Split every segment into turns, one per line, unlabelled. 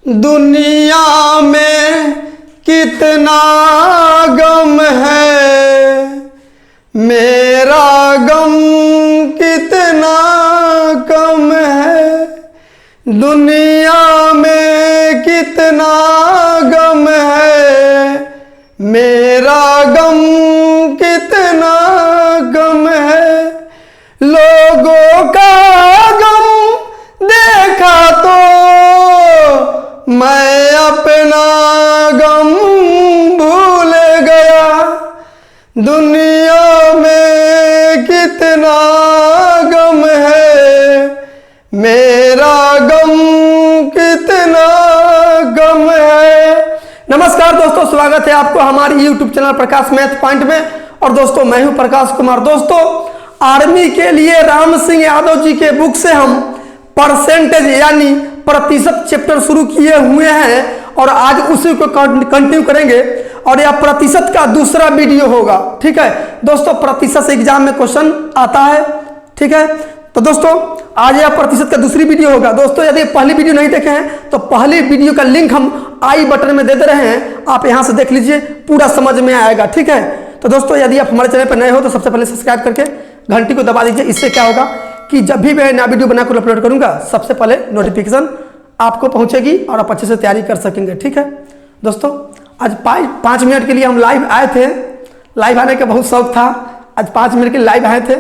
दुनिया में कितना गम है, मेरा गम कितना कम है। दुनिया में कितना गम है, मेरा गम कितना कम है। लोगों का गम देखा तो मैं अपना गम भूल गया। दुनिया में कितना गम है, मेरा गम कितना गम है। नमस्कार दोस्तों, स्वागत है आपको हमारी यूट्यूब चैनल प्रकाश मैथ पॉइंट में। और दोस्तों मैं हूं प्रकाश कुमार। दोस्तों आर्मी के लिए राम सिंह यादव जी के बुक से हम परसेंटेज यानी प्रतिशत चैप्टर शुरू किए हुए हैं और आज उसी को कंटिन्यू करेंगे और यह प्रतिशत का दूसरा वीडियो होगा। ठीक है दोस्तों, प्रतिशत से एग्जाम में क्वेश्चन आता है। ठीक है, तो दोस्तों आज यह प्रतिशत का दूसरी वीडियो होगा। दोस्तों यदि पहली वीडियो नहीं देखे हैं तो पहली वीडियो का लिंक हम आई बटन में दे दे रहे हैं, आप यहां से देख लीजिए, पूरा समझ में आएगा। ठीक है, तो दोस्तों यदि आप हमारे चैनल पर नए हो तो सबसे पहले सब्सक्राइब करके घंटी को दबा दीजिए। इससे क्या होगा कि जब भी मैं नया वीडियो बनाकर अपलोड करूंगा सबसे पहले नोटिफिकेशन आपको पहुंचेगी और आप अच्छे से तैयारी कर सकेंगे। ठीक है दोस्तों, आज 5 मिनट के लिए हम लाइव आए थे। लाइव आने का बहुत शौक था, आज 5 मिनट के लिए लाइव आए थे।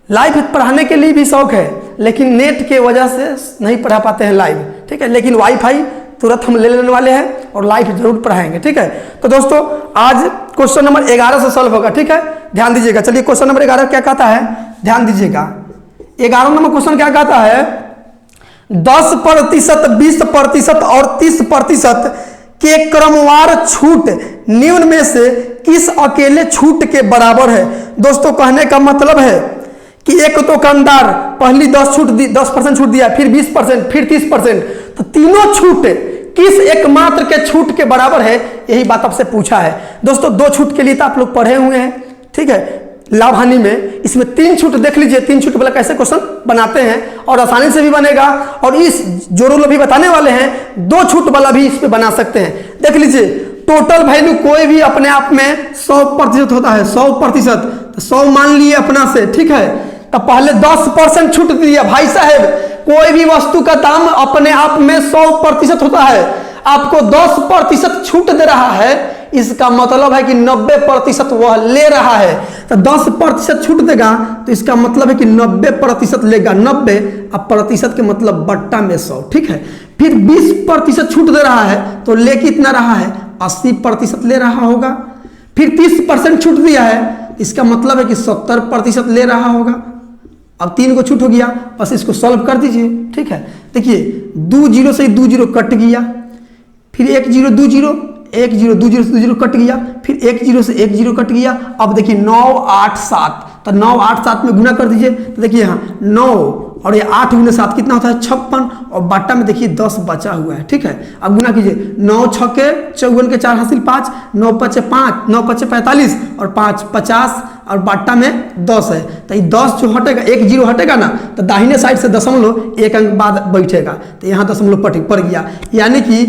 लाइव पढ़ाने के लिए भी शौक है, लेकिन नेट के वजह से नहीं पढ़ा पाते हैं लाइव। ठीक है, लेकिन वाईफाई तुरंत हम ले लेने वाले हैं और लाइव जरूर पढ़ाएंगे। ठीक है, तो दोस्तों आज क्वेश्चन नंबर 11 से सॉल्व होगा। ठीक है, ध्यान दीजिएगा। चलिए क्वेश्चन नंबर 11 क्या कहता है, ध्यान दीजिएगा। 11 नंबर क्वेश्चन क्या कहता है, 10%, 20% और 30% के क्रमवार छूट निम्न में से किस अकेले छूट के बराबर है। दोस्तों कहने का मतलब है कि एक दुकानदार पहली 10% छूट दिया, फिर 20%, फिर 30%, तो तीनों छूट किस एकमात्र के छूट के बराबर है, यही बात आपसे पूछा है। दोस्तों 2 छूट के लिए तो आप लोग पढ़े हुए हैं। ठीक है, लाभ हानि में इसमें 3 छूट देख लीजिए। 3 छूट वाला कैसे क्वेश्चन बनाते हैं और आसानी से भी बनेगा, और इस जो रूल अभी बताने वाले हैं 2 छूट वाला भी इस पे बना सकते हैं। देख लीजिए, टोटल वैल्यू कोई भी अपने आप में 100% होता है। 100%, तो 100 मान लिए अपना से। ठीक है, तो पहले 10% छूट दिया। भाई साहब कोई भी वस्तु का दाम अपने आप में 100% होता है, आपको 10% छूट दे रहा है, इसका मतलब है कि 90% वह ले रहा है। तो 10% छूट देगा तो इसका मतलब है कि 90% लेगा। 90 अब प्रतिशत के मतलब बट्टा में 100। ठीक है, फिर 20% छूट दे रहा है तो ले कितना रहा है, 80% ले रहा होगा। फिर 30% छूट दिया है, इसका मतलब है कि 70% ले रहा होगा। अब 3 को छूट हो गया, बस इसको सॉल्व कर दीजिए। ठीक है, देखिए 2 0 से 2 0 कट गया, फिर 1 0 2 0, 1 0 2 0 से 2 0 कट गया, फिर 1 0 से 1 0 कट गया। अब देखिए 9 8 7, तो 9 8 7 में गुना कर दीजिए। तो देखिए यहाँ 9 और ये 8 गुना 7 कितना होता है, 56, और बाटा में देखिए 10 बचा हुआ है। ठीक है, अब गुना कीजिए, 9 6 के 54 के 4 हासिल 5, 9 5 5, 9 5 45 और 5 50, और बाटा में 10 है। तो ये 10 जो हटेगा, 1 0 हटेगा ना, तो दाहिने साइड से दशमलव 1 अंक बाद बैठेगा, तो यहाँ दशमलव पड़ गया, यानी कि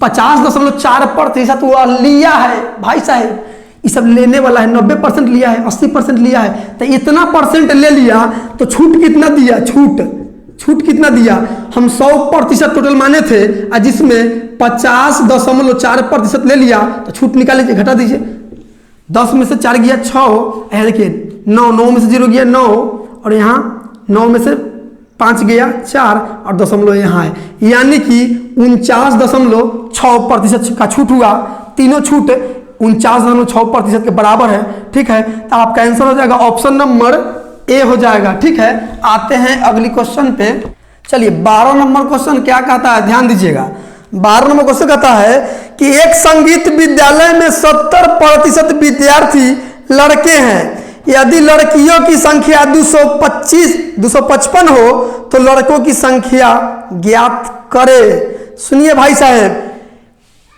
50.4% वह लिया है। भाई साहब ये सब लेने वाला है, 90% लिया है, 80% लिया है, तो इतना परसेंट ले लिया तो छूट कितना दिया, छूट कितना दिया। हम 100% टोटल माने थे, जिसमें 50.4% ले लिया, तो छूट निकाल लीजिए, घटा दीजिए। 10 में से 4 गया 6, यहाँ देखिए 9 में से 0 गया 9, और यहाँ 9 में से 5 गया 4, और दशमलव यहाँ है, यानी कि 49.6% का छूट हुआ। तीनों छूट 49.6% के बराबर है। ठीक है, तो आपका आंसर हो जाएगा ऑप्शन नंबर ए हो जाएगा। ठीक है, आते हैं अगली क्वेश्चन पे। चलिए 12 नंबर क्वेश्चन क्या कहता है, ध्यान दीजिएगा। 12 नंबर क्वेश्चन कहता है कि एक संगीत विद्यालय में 70% विद्यार्थी लड़के हैं। यदि लड़कियों की संख्या 255 हो तो लड़कों की संख्या ज्ञात करे। सुनिए भाई साहब,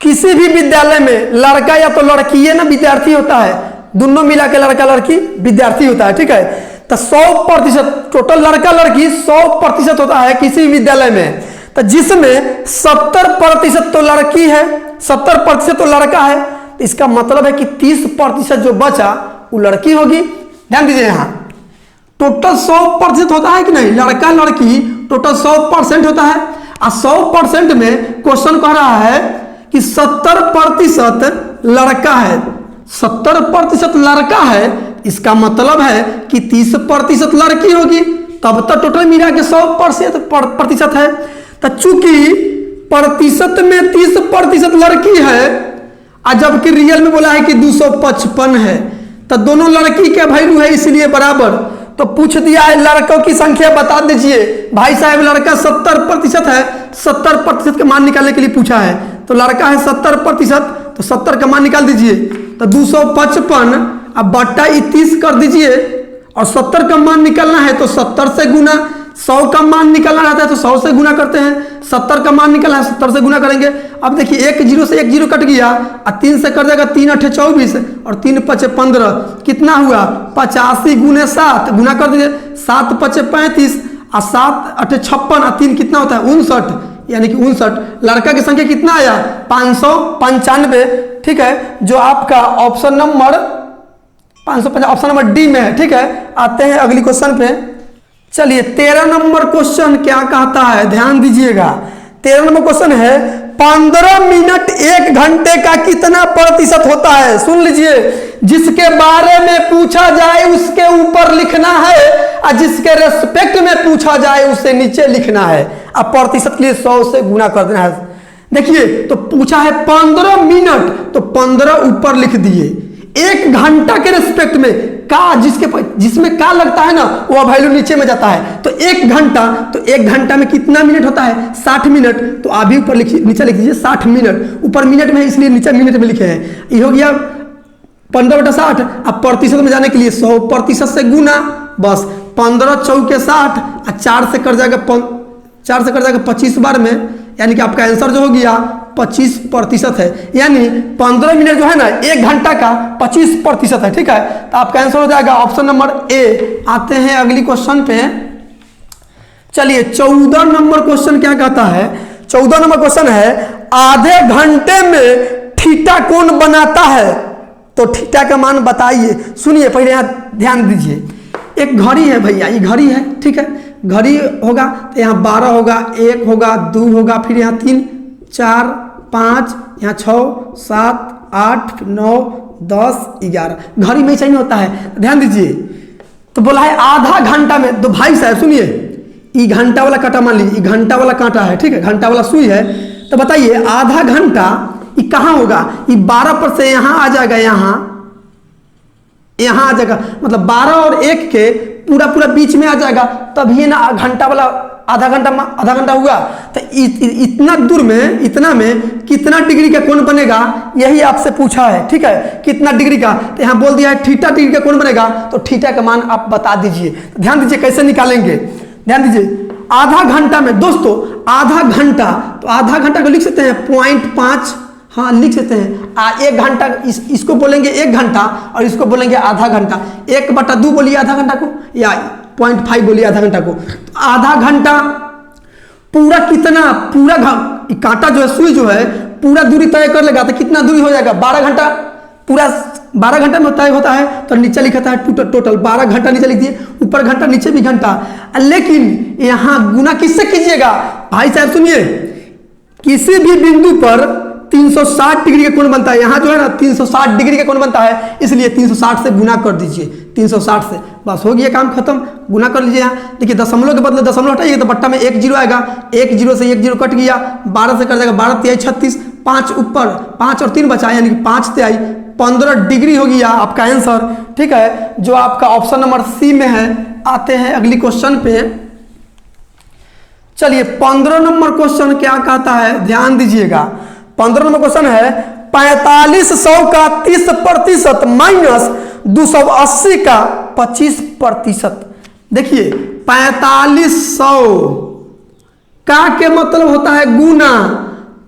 किसी भी विद्यालय में लड़का या तो लड़की है ना विद्यार्थी होता है, दोनों मिला के लड़का लड़की विद्यार्थी होता है। ठीक है, तो 100% टोटल लड़का लड़की 100% होता है किसी विद्यालय में। तो जिसमें 70% तो लड़की है, 70% तो लड़का है, तो इसका मतलब है कि 30% जो बचा वो लड़की होगी। ध्यान दीजिए, यहाँ टोटल 100% होता है कि नहीं, लड़का लड़की टोटल 100% होता है। और 100% में क्वेश्चन कह रहा है कि 70% लड़का है, 70% लड़का है, इसका मतलब है कि 30% लड़की होगी, तब तक टोटल मिला के 100% है। तो चूंकि प्रतिशत में 30% लड़की है और जबकि रियल में बोला है कि 255 है, तो दोनों लड़की के वैल्यू है इसलिए बराबर। तो पूछ दिया है लड़कों की संख्या बता दीजिए। भाई साहब लड़का 70% है, 70% का मान निकालने के लिए पूछा है, तो लड़का है 70%, तो 70 का मान निकाल दीजिए। तो 255 अब बट्टा 30 कर दीजिए, और 70 का मान निकालना है तो 70 से गुना, 100 का मान निकालना रहता है तो 100 से गुना करते हैं, 70 का मान निकालना है 70 से गुना करेंगे। अब देखिए एक जीरो से एक जीरो कट गया, और 3 से कट जाएगा, 3 8 24 और 3 5 15, कितना हुआ 85 गुने 7, गुना कर दीजिए, 7 5 35 और 7 8 56 और 3 कितना होता है 59, यानी कि 59। लड़का की संख्या कितना आया 595, ठीक है, जो आपका option number 550 option number D में है। ठीक है, आते हैं अगली क्वेश्चन पे। चलिए 13 नंबर क्वेश्चन क्या कहता है, ध्यान दीजिएगा। 13 नंबर क्वेश्चन है 15 मिनट 1 घंटे का कितना प्रतिशत होता है। सुन लीजिए, जिसके बारे में पूछा जाए उसके ऊपर लिखना है, और जिसके रेस्पेक्ट में पूछा जाए उससे नीचे लिखना है। अब प्रतिशत के लिए 100 से गुना कर देना है। देखिए, तो पूछा है 15 मिनट, तो 15 ऊपर लिख दिए। 1 घंटा के रेस्पेक्ट में का जिसमें का लगता है ना, वो वैल्यू नीचे में जाता है। तो 1 घंटा, तो 1 घंटा में कितना मिनट होता है 60 मिनट, तो अभी ऊपर नीचे लिख दीजिए 60 मिनट। ऊपर मिनट में है इसलिए नीचे मिनट में लिखे हैं। ये हो गया 15/60। अब प्रतिशत में जाने के लिए 100% से गुना, बस 15 चौके 60 और 4 से कट जाएगा 25 बार में, यानी कि आपका आंसर जो हो गया 25% है। यानी 15 मिनट जो है ना 1 घंटा का 25% है। ठीक है, तो आपका आंसर हो जाएगा ऑप्शन नंबर ए। आते हैं अगली क्वेश्चन पे। चलिए 14 नंबर क्वेश्चन क्या कहता है। 14 नंबर क्वेश्चन है आधे घंटे में थीटा कोण बनाता है, तो थीटा का मान बताइए। सुनिए पहले यहाँ ध्यान दीजिए, एक घड़ी है भैया, ये घड़ी है, ठीक है, घड़ी होगा तो यहाँ 12 होगा, 1 होगा, 2 होगा, फिर यहाँ 3 4 5, यहाँ 6 7 8 9 10 11, घड़ी में चाहिए होता है। ध्यान दीजिए, तो बोला है आधा घंटा में। तो भाई साहब सुनिए, ये घंटा वाला कांटा मान लीजिए, घंटा वाला कांटा है, ठीक है, घंटा वाला सुई है। तो बताइए आधा घंटा ये कहाँ होगा, ये 12 पर से यहाँ आ जाएगा, यहाँ आ जाएगा, मतलब 12 और 1 के पूरा बीच में आ जाएगा, तभी ना घंटा वाला आधा घंटा हुआ। तो इतना दूर में, इतना में कितना डिग्री का कोण बनेगा, यही आपसे पूछा है। ठीक है, कितना डिग्री का, तो यहाँ बोल दिया है थीटा डिग्री का कोण बनेगा, तो थीटा का मान आप बता दीजिए। तो ध्यान दीजिए कैसे निकालेंगे, ध्यान दीजिए। आधा घंटा में दोस्तों, आधा घंटा, तो आधा घंटा को लिख सकते हैं 0.5, हाँ लिख सकते हैं। 1 घंटा इसको बोलेंगे 1 घंटा और इसको बोलेंगे आधा घंटा। 1/2 बोलिए आधा घंटा को, या 0.5 बोलिए आधा घंटा को। तो आधा घंटा पूरा कितना, पूरा कांटा जो है, सुई जो है, पूरा दूरी तय कर लेगा, तो कितना दूरी हो जाएगा 12 घंटा। पूरा 12 घंटा में तय होता है, तो नीचे लिखा है टोटल 12 घंटा नीचे लिख दिए, ऊपर घंटा नीचे भी घंटा। लेकिन यहाँ गुना किससे कीजिएगा भाई साहब सुनिए, किसी भी बिंदु पर 360 डिग्री का कोण बनता है। यहाँ जो है ना 360 डिग्री का कोण बनता है, इसलिए 360 से गुना कर दीजिए, 360 से, बस हो गया काम खत्म। गुना कर लीजिए। यहाँ देखिए दशमलव के बदले दशमलव हटाइए तो बट्टा में 1 जीरो आएगा, 1 जीरो से 1 जीरो कट गया, 12 से कट जाएगा, 12 तिहाई 36, 5 ऊपर 5 और 3 बचा, यानी कि 5 तिहाई 15 डिग्री हो गया आपका आंसर। ठीक है, जो आपका ऑप्शन नंबर सी में है। आते हैं अगली क्वेश्चन पे। चलिए 15 नंबर क्वेश्चन क्या कहता है, ध्यान दीजिएगा। 15 नंबर क्वेश्चन है 4500 का 30% माइनस 280 का 25%। देखिए 4500 का के मतलब होता है गुना,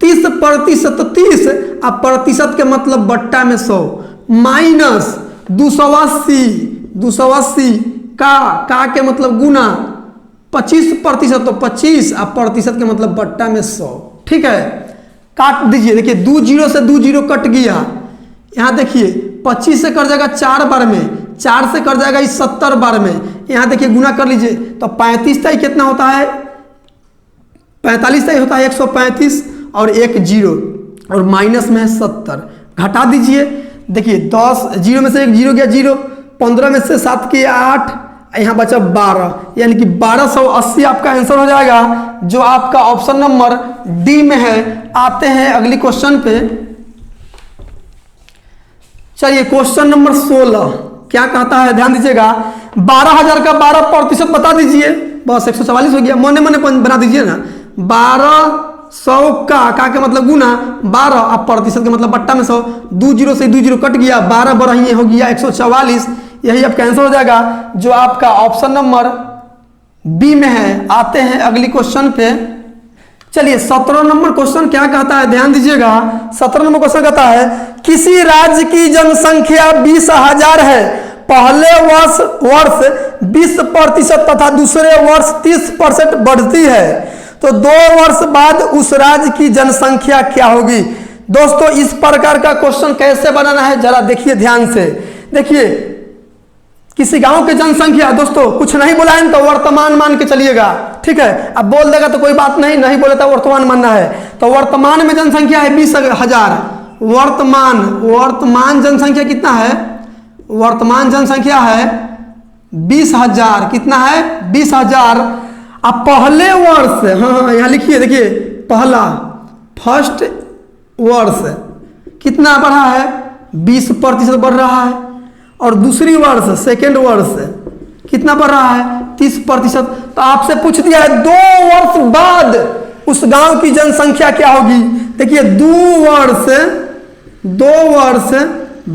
30% 30 और प्रतिशत के मतलब बट्टा में 100, माइनस 280 का के मतलब गुना, 25%, तो 25 अब प्रतिशत के मतलब बट्टा में 100। ठीक है, काट दीजिए। देखिए 2 जीरो से 2 जीरो कट गया। यहाँ देखिए 25 से कट जाएगा 4 बार में, 4 से कट जाएगा इस 70 बार में। यहाँ देखिए गुना कर लीजिए तो 35 तय कितना होता है, 45 तय होता है 135 और 1 जीरो और माइनस में है 70। घटा दीजिए। देखिए 10 जीरो में से 1 जीरो गया 0, 15 में से 7 किया 8, यहाँ बचा 12, यानी कि 1280 आपका आंसर हो जाएगा, जो आपका ऑप्शन नंबर डी में है। आते हैं अगली क्वेश्चन पे। चलिए क्वेश्चन नंबर 16 क्या कहता है, ध्यान दीजिएगा। 12,000 का 12% बता दीजिए। बस 144 हो गया, मने मने बना दीजिए ना। 1200 का के मतलब गुना 12, अब प्रतिशत का मतलब बट्टा में 100। 2 जीरो से 2 जीरो कट गया, 12 बार ही हो गया 144। यही आपका आंसर हो जाएगा, जो आपका ऑप्शन नंबर बी में है। आते हैं अगली क्वेश्चन पे। चलिए 17 नंबर क्वेश्चन क्या कहता है, ध्यान दीजिएगा। 17 नंबर क्वेश्चन कहता है, किसी राज्य की जनसंख्या 20,000 है, पहले वर्ष 20% तथा दूसरे वर्ष 30% बढ़ती है, तो 2 वर्ष बाद उस राज्य की जनसंख्या क्या होगी। दोस्तों इस प्रकार का क्वेश्चन कैसे बनाना है जरा देखिए ध्यान से। देखिए किसी गांव की जनसंख्या, दोस्तों कुछ नहीं बोला है तो वर्तमान मान के चलिएगा। ठीक है, अब बोल देगा तो कोई बात नहीं, नहीं बोले तो वर्तमान मानना है। तो वर्तमान में जनसंख्या है 20,000। वर्तमान जनसंख्या कितना है, वर्तमान जनसंख्या है 20,000। कितना है 20,000। अब पहले वर्ष, हाँ यहाँ लिखिए, देखिए पहला फर्स्ट वर्ष कितना बढ़ा है, 20% बढ़ रहा है। और दूसरी वर्ष सेकेंड वर्ष कितना बढ़ रहा है, 30%। तो आपसे पूछ दिया है 2 वर्ष बाद उस गांव की जनसंख्या क्या होगी। देखिए 2 वर्ष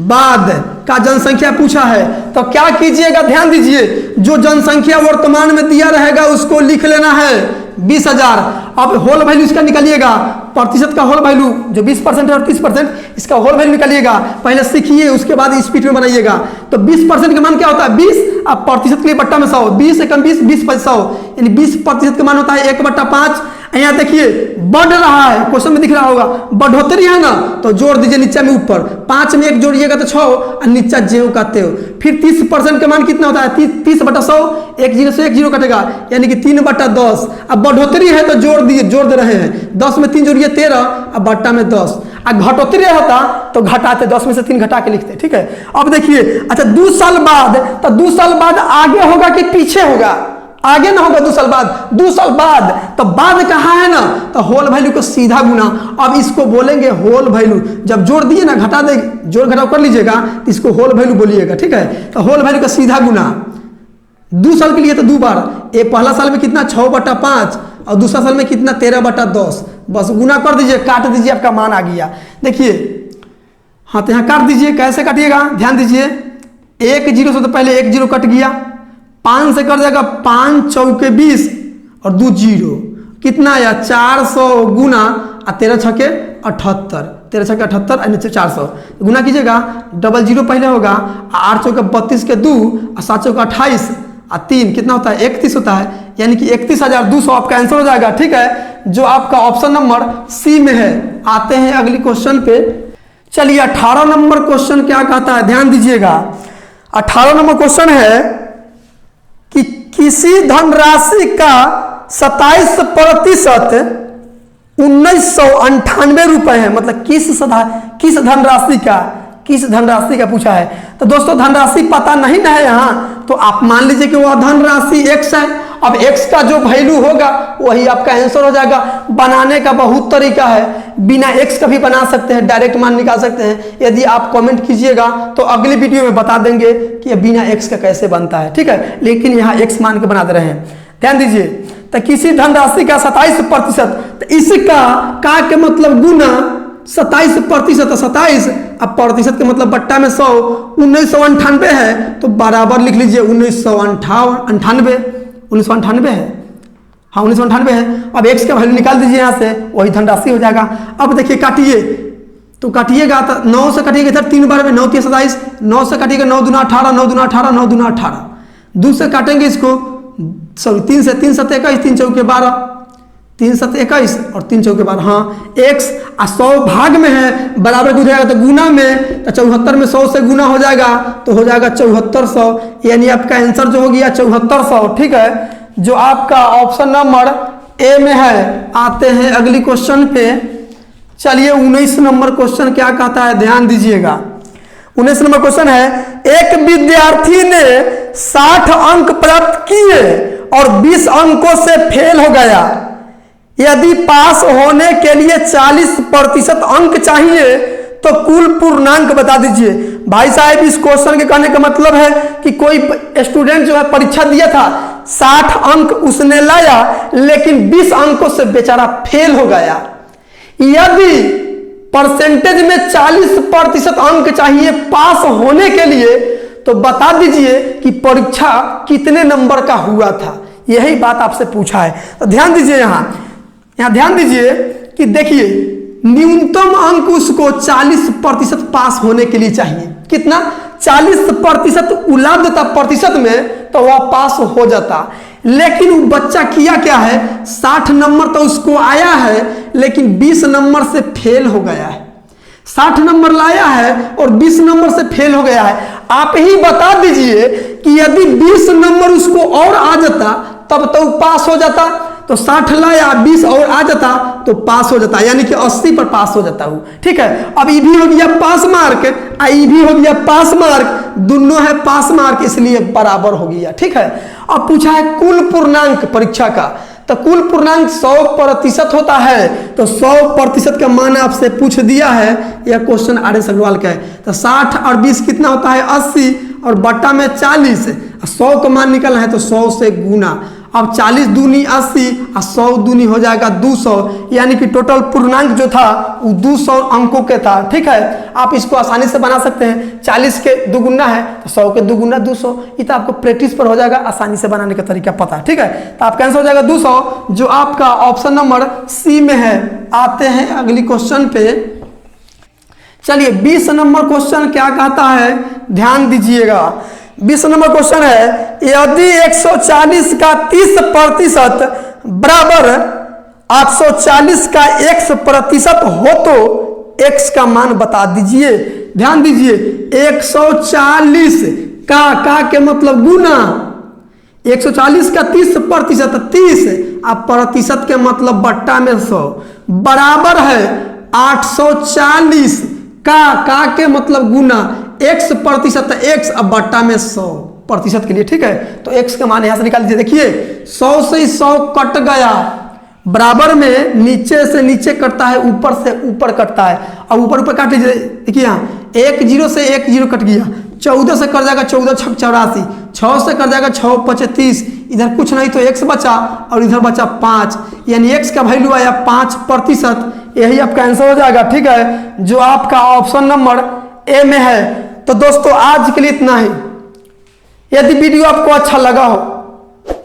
बाद का जनसंख्या पूछा है, तो क्या कीजिएगा, ध्यान दीजिए। जो जनसंख्या वर्तमान में दिया रहेगा उसको लिख लेना है 20,000। अब होल वैल्यू इसका निकालिएगा, प्रतिशत का होल वैल्यू जो 20% है और 30%, इसका होल वैल्यू निकालिएगा। पहले सीखिए, उसके बाद स्पीड में बनाइएगा। तो 20% का मान क्या होता है 20, अब प्रतिशत के लिए बट्टा में 100, 20 एकम 20, 20 पर 100, यानी 20% का मान होता है 1/5। यहाँ देखिए बढ़ रहा है, क्वेश्चन में दिख रहा होगा, बढ़ोतरी है ना, तो जोड़ दीजिए नीचे में ऊपर। 5 में 1 जोड़िएगा तो 6 और नीचा जेव का तेव। फिर 30% का मान कितना होता है 30/100, 1 जीरो से 1 जीरो कटेगा, यानी कि 3/10। अब बढ़ोतरी है तो जोड़ दे रहे हैं। 10 में 3 जोड़िए 13, अब बट्टा में 10। अब घटोतरी होता तो घटाते, 10 में से 3 घटा के लिखते। ठीक है, अब देखिए अच्छा 2 साल बाद, तो 2 साल बाद आगे होगा कि पीछे होगा, आगे ना होगा 2 साल बाद, 2 साल बाद। तो बाद कहाँ है ना, तो होल वैल्यू को सीधा गुना। अब इसको बोलेंगे होल वैल्यू। जब जोड़ दिए ना, घटा दे, जोड़ घटाव कर लीजिएगा तो इसको होल वैल्यू बोलिएगा। ठीक है, तो होल वैल्यू का सीधा गुना 2 साल के लिए तो 2 बार। एक पहला साल में कितना 6/5 और दूसरा साल में कितना 13/10। बस गुना कर दीजिए, काट दीजिए, आपका मान आ गया। देखिए हाँ, तो यहाँ काट दीजिए। कैसे काटिएगा, ध्यान दीजिए। 1 जीरो से तो पहले 1 जीरो कट गया, 5 से कट जाएगा 5 चौके 20 और 2 जीरो, कितना आया 400 गुना 13 छके 78, 13 छके 78 और नीचे 400 गुना कीजिएगा। डबल जीरो पहले होगा, 8 चौके 32 के 2 और 7 चौके 28 और 3 कितना होता है 31 होता है, यानी कि 31,200 आपका आंसर हो जाएगा। ठीक है, जो आपका ऑप्शन नंबर सी में है। आते हैं अगली क्वेश्चन पे। चलिए 18 नंबर क्वेश्चन क्या कहता है, ध्यान दीजिएगा। 18 नंबर क्वेश्चन है कि किसी धनराशि का 27% 1998 रुपए है, मतलब किस धनराशि का पूछा है। तो दोस्तों धनराशि पता नहीं ना है यहाँ, तो आप मान लीजिए कि वह धनराशि x है। अब x का जो वैल्यू होगा वही आपका आंसर हो जाएगा। बनाने का बहुत तरीका है, बिना x का भी बना सकते हैं, डायरेक्ट मान निकाल सकते हैं। यदि आप कमेंट कीजिएगा तो अगली वीडियो में बता देंगे कि बिना x का कैसे बनता है। ठीक है, लेकिन यहाँ x मान के बना दे रहे हैं, ध्यान दीजिए। तो किसी धनराशि का 27%, तो इसका का के मतलब गुना 27%, 27 अब प्रतिशत के मतलब बट्टा में 100, 1998 है तो बराबर लिख लीजिए 1998 है। हाँ 1998 है। अब x का वैल्यू निकाल दीजिए यहाँ से, वही धनराशि हो जाएगा। अब देखिए काटिए, तो काटिएगा तो 9 से काटिएगा इधर 3 बार में 9 3 27, 9 से काटिएगा 9 दूना 18, 9 दूना 18, 9 दूना 18, 2 से काटेंगे इसको सॉरी 3 से 3 7 21, 3 चौके 12, 3 7 21 और 3 चौके 12, हाँ x 100 भाग में है, बराबर हो जाएगा तो गुना में, तो 74 में 100 से गुना हो जाएगा तो हो जाएगा 7400, यानी आपका आंसर जो हो गया 7400। ठीक है, जो आपका ऑप्शन नंबर ए में है। आते हैं अगली क्वेश्चन पे। चलिए 19 नंबर क्वेश्चन क्या कहता है, ध्यान दीजिएगा। 19 नंबर क्वेश्चन है, एक विद्यार्थी ने 60 अंक प्राप्त किए और 20 अंकों से फेल हो गया। यदि पास होने के लिए 40% अंक चाहिए तो कुल पूर्णांक बता दीजिए। भाई साहब, इस क्वेश्चन के कहने का मतलब है कि कोई स्टूडेंट जो है परीक्षा दिया था, 60 अंक उसने लाया लेकिन 20 अंकों से बेचारा फेल हो गया। यदि परसेंटेज में 40% अंक चाहिए पास होने के लिए तो बता दीजिए कि परीक्षा कितने नंबर का हुआ था। यही बात आपसे पूछा है, तो ध्यान दीजिए। यहाँ ध्यान दीजिए कि देखिए, न्यूनतम अंक उसको 40% पास होने के लिए चाहिए। कितना? 40% उला देता प्रतिशत में तो वह पास हो जाता। लेकिन वो बच्चा किया क्या है, 60 नंबर तो उसको आया है लेकिन 20 नंबर से फेल हो गया है। 60 नंबर लाया है और 20 नंबर से फेल हो गया है। आप ही बता दीजिए कि यदि 20 नंबर उसको और आ जाता तब तो पास हो जाता। तो 60 लाया, 20 और आ जाता तो पास हो जाता, यानी कि 80 पर पास हो जाता हूँ। ठीक है, अब ई भी हो गया पास मार्क, ई भी हो गया पास मार्क, दोनों है पास मार्क, इसलिए बराबर हो गया। ठीक है, अब पूछा है कुल पूर्णांक परीक्षा का, तो कुल पूर्णांक 100% होता है। तो 100% का मान आपसे पूछ दिया है, यह क्वेश्चन RS अग्रवाल का है। तो 60 और 20 कितना होता है, 80 और बट्टा में 40। 100 का मान निकलना है तो 100 से गुना। अब 40 दूनी 80 और 100 दूनी हो जाएगा 200, यानी कि टोटल पूर्णांक जो था वो 200 अंकों के था। ठीक है, आप इसको आसानी से बना सकते हैं। 40 के दुगुना है तो 100 के दुगुना 200। ये तो आपको प्रैक्टिस पर हो जाएगा, आसानी से बनाने का तरीका पता है। ठीक है, तो आपका आंसर हो जाएगा 200, जो आपका ऑप्शन नंबर सी में है। आते हैं अगली क्वेश्चन पे। चलिए 20 नंबर क्वेश्चन क्या कहता है, ध्यान दीजिएगा। 20 नंबर क्वेश्चन है, यदि 140 का 30% बराबर 840 का x% हो तो x का मान बता दीजिए। ध्यान दीजिए, 140 का के मतलब गुना, 140 का 30% 30 और प्रतिशत के मतलब बट्टा में 100 बराबर है 840 का के मतलब गुना, x% x अब बट्टा में 100% के लिए। ठीक है, तो x का मान यहां से निकाल दीजिए। देखिए 100 से 100 कट गया, बराबर में नीचे से नीचे कटता है, ऊपर से ऊपर कटता है। अब ऊपर ऊपर काट लीजिए। देखिए यहाँ 1 0 से 1 0 कट गया, 14 से कट जाएगा 14 6 84, 6 से कट जाएगा 6 5 30, इधर कुछ नहीं तो x बचा और इधर बचा 5, यानी x का वैल्यू आया 5%। यही आपका आंसर हो जाएगा। ठीक है, जो आपका ऑप्शन नंबर ए में है। तो दोस्तों आज के लिए इतना ही। यदि वीडियो आपको अच्छा लगा हो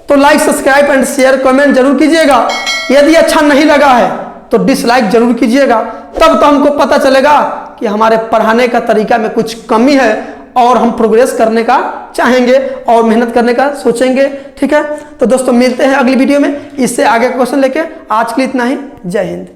तो like subscribe and share comment जरूर कीजिएगा। यदि अच्छा नहीं लगा है तो डिसलाइक जरूर कीजिएगा, तब तो हमको पता चलेगा कि हमारे पढ़ाने का तरीका में कुछ कमी है और हम प्रोग्रेस करने का चाहेंगे और मेहनत करने का सोचेंगे। ठीक है, तो दोस्तों मिलते हैं अगली वीडियो में इससे आगे का क्वेश्चन लेके। आज के लिए इतना ही, जय हिंद।